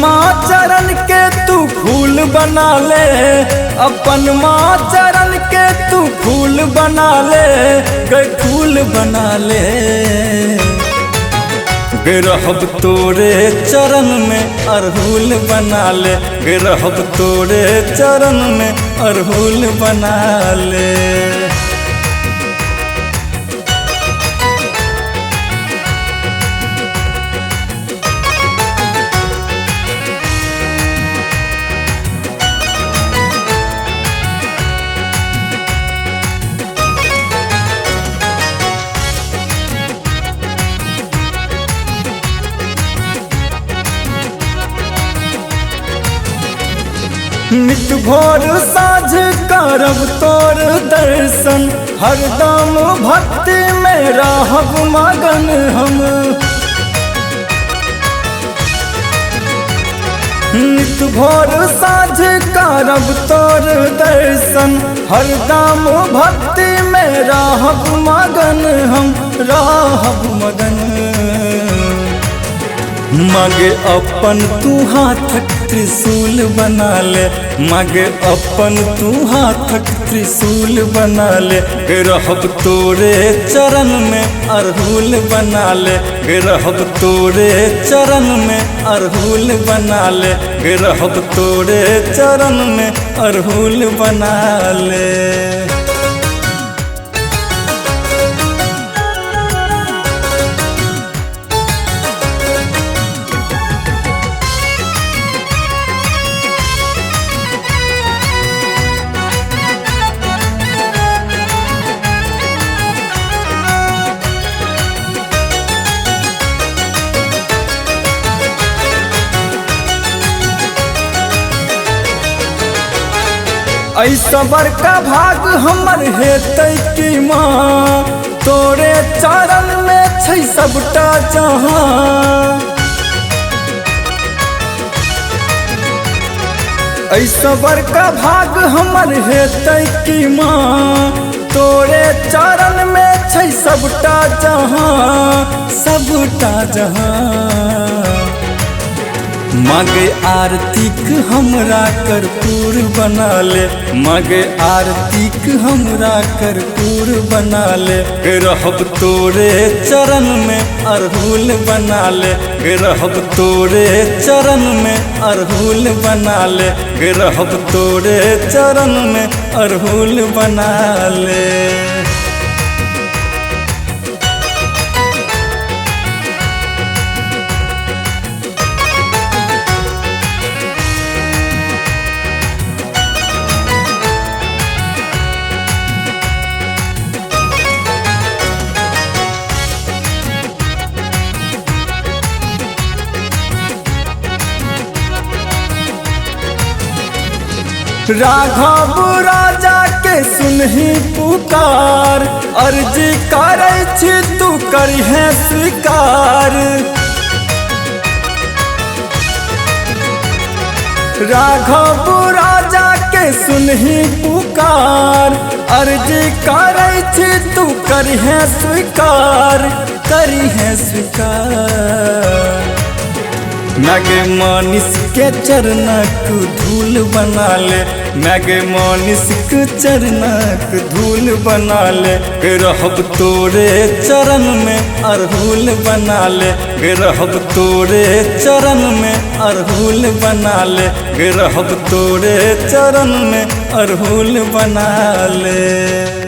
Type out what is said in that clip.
माँ चरण के तू फूल बना ले, अपन माँ चरण के तू फूल बना ले, गे फूल बना ले। गे रहब तोरे चरण में अरहुल बना ले, गे रहब तोरे चरण में अरहुल बना ले। नित भोर साँझ करब तोर दर्शन, हरदम भक्ति में रहब मगन हम। नित भोर साँझ करब तोर दर्शन, हरदम भक्ति में रहब मगन हम, रहब मगन। मांगे अपन तू हाथक त्रिशूल बना ले, मांगे अपन तू हाथक त्रिशूल बना ले। गे रहब तोरे चरण में अरहुल बना ले, गे रहब तोरे चरण में अरहुल बना ले, गे रहब तोरे चरण में अरहुल बना ले। ऐसा बड़का भाग हमर हेतै कि माँ, तोरे चरण में छै सबटा जहां। ऐसा बड़का भाग हमर हेतै कि माँ, तोरे चरण में छै सबटा जहां, सबटा जहां। मांगे आरतीक हमरा कर्पूर बना ले, मांगे आरतीक हमरा कर्पूर बना ले। गे रहब तोरे चरण में अरहुल बना ले, गे रहब तोरे चरण में अरहुल बना ले, गे रहब तोरे चरण में अरहुल बना ले। राघव राजा के सुनही पुकार, अर्जी करै छी तू करिहे स्वीकार। राघव राजा के सुनही पुकार, अर्जी करै छी तू करिहे स्वीकार, करिहे स्वीकार। मैगे मानिस के चरणक धूल बना ले, मैगे मानिस के चरणक धूल बना ले। गे रहब तोरे चरण में अरहुल बना ले, गे रहब तोरे चरण में अरहुल बना ले, गे रहब तोरे चरण में अरहुल बना ले।